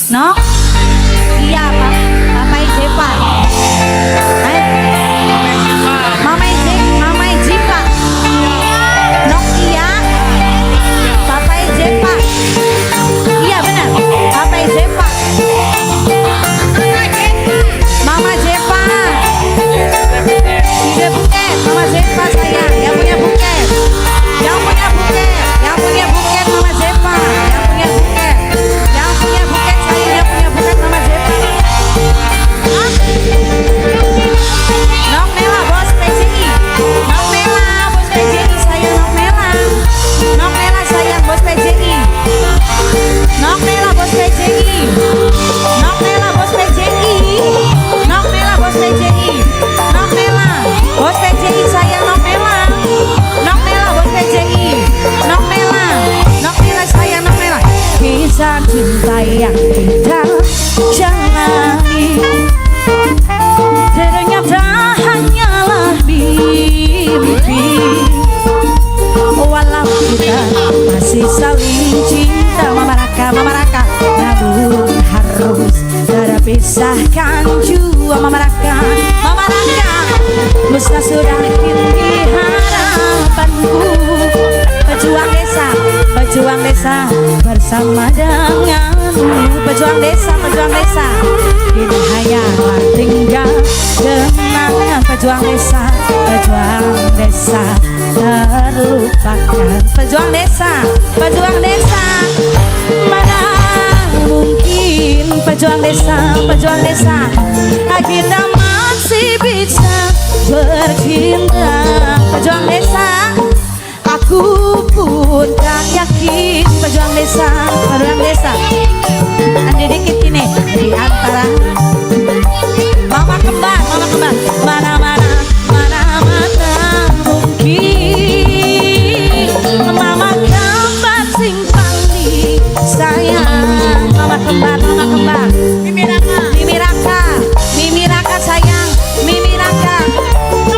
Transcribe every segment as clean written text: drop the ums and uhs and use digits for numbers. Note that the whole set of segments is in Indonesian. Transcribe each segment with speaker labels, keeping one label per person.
Speaker 1: No? Iya, Pak. Mama Jepa. Mama Jepa. No, iya. Papa Jepa. Iya benar. Papa Jepa. Mama Jepa. Ide buket. Mama Jepa sayang. Yang punya buket. Yang punya buket. Yang punya buket Mama Jepa. Yang punya buket. Yang punya buket sayang. Yang punya buket Mama Jepa. Nok Nela bos PCI. Nok Nela bos PCI sayang. Nok Nela. Nok Nela sayang bos PCI. Nok Nela bos PCI. Nok Nela bos PCI. Nok Nela bos PCI. Nok Nela bos PCI sayang. Nok Nela. Nok Nela bos PCI. Nok Nela. Nok Nela sayang. Nok Nela. Kisah cinta yang kita jalani ternyata hanyalah mimpi. Walau kita masih saling cinta, Mama Raka, namun harus terpisahkan jua, Mama Raka, mesra sudah kini harapanku. Pejuang desa bersama denganmu. Pejuang desa kini hanyalah tinggal kenangan. Pejuang desa terlupakan. Pejuang desa mana mungkin. Pejuang desa kita masih bisa bercinta. Pejuang desa aku pun tak yakin. Pejuang desa ada dikit ini di antara mama kembar mana mungkin mama kembar sing paling sayang. Mama kembar Mimi Raka sayang. Mimi Raka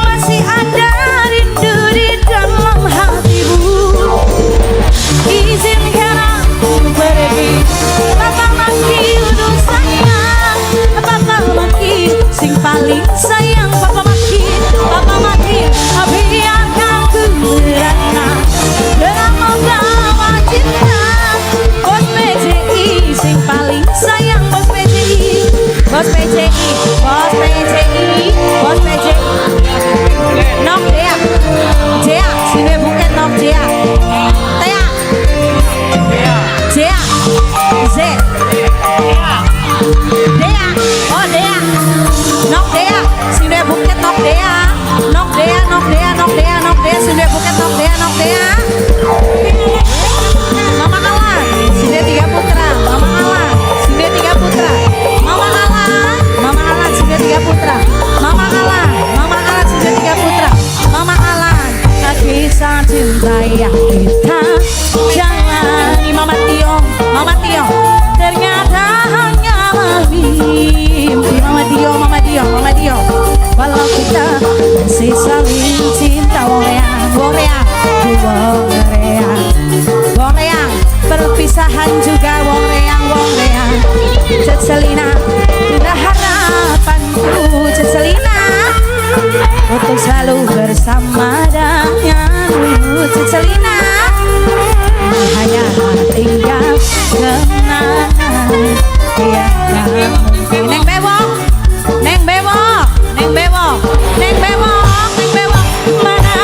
Speaker 1: masih ada rindu di dalam hatimu. Izinkan aku pergi. Papa Maki udah sayang. Papa Maki sing paling sayang. Papa Maki biarkan ku merana dengan membawa cinta. Bos PCI sing paling sayang. Bos PCI Nok Dea sini bukan Nok Dea Dea Z Dea oh Dea Nok Dea sini bukan Nok Dea sini bukan Nok Dea Mama kalah sini 3 putra. Mama kalah sini 3 putra. Mama kalah sini 3 putra. Mama kalah sini 3 putra. Mama kalah kisah cinta yang kita jalani. Mama Tio ternyata hanyalah mimpi. Mama Tio walau kita masih saling cinta. Wong reang perpisahan juga. Wong reang Cecelina udah harapanku. Cecelina untuk selalu bersama denganmu. Cecelina hanya tinggal kenangan. Tiada mungkin. Neng bewok mana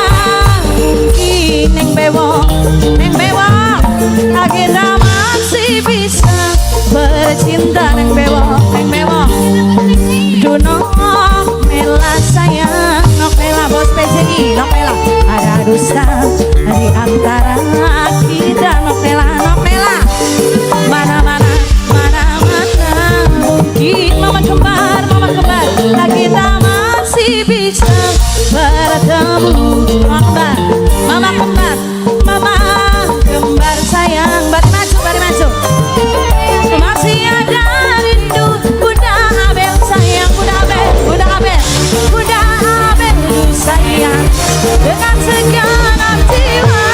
Speaker 1: mungkin. Neng bewok kita masih bisa bercinta. Neng bewok Nok Nela sayang. Nok Nela bos PCI. Nok Nela ada dusta di antara kita. Nok Nela mana mungkin. Mama kembar kita masih bisa bertemu. Mama kembar sayang. Bari maju masih ada rindu. Bunda Abel sayang. Bunda Abel sayang dengan segenap jiwa.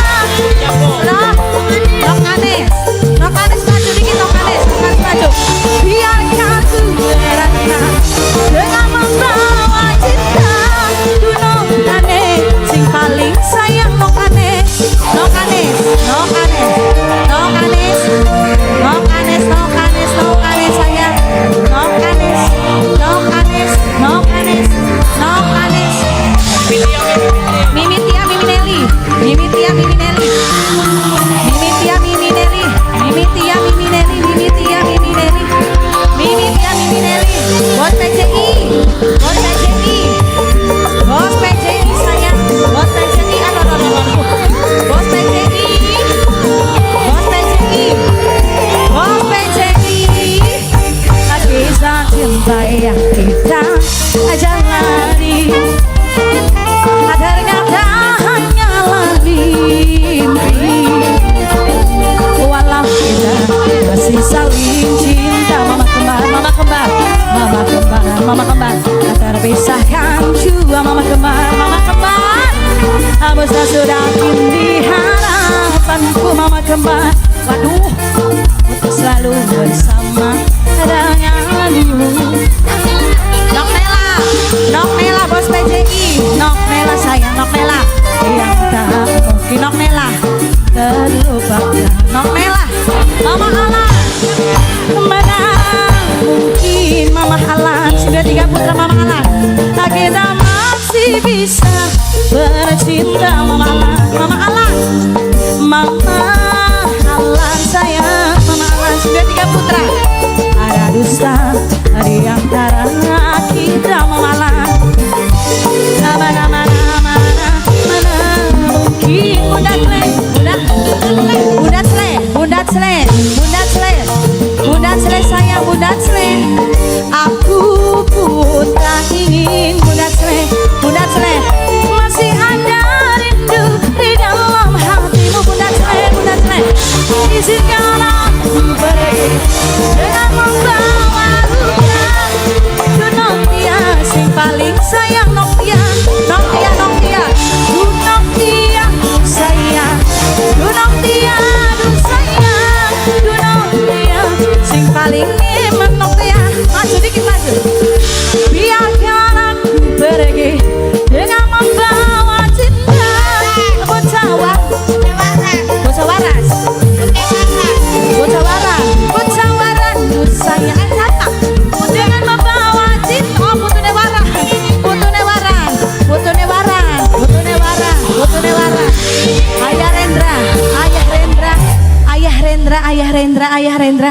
Speaker 1: Abosnya sudah kini harapanku mama kembali. Waduh, untuk selalu bersama denganmu. Nok Nela bos PJI, Nok Nela sayang Nok Nela yang tak mungkin Nok Nela terlupakan. Nok Nela, Mama Alan, mana mungkin Mama Alan sudah 3 putra Mama Alan, kita masih bisa bercinta Mama Alan, Mama Alan, Mama Alan sayang Mama Alan sudah 3 putra. Ada dusta di antara kita Mama Alan. Mana mungkin Bunda Sle sayang Bunda Sle. Aku pun tak ingin Bunda Sle masih ada rindu di dalam hatimu Bunda Sle. Izinkan aku pergi dengan membawa luka. Du Noktia sing paling sayang Noktia sayang. Du Noktia sayang. Sing paling nemen Noktia. Maju dikit maju. Biarkan aku pergi dengan membawa cinta. Bocah waras du sayang kata dengan membawa cinta. Oh putu newaran. Ayah Rendra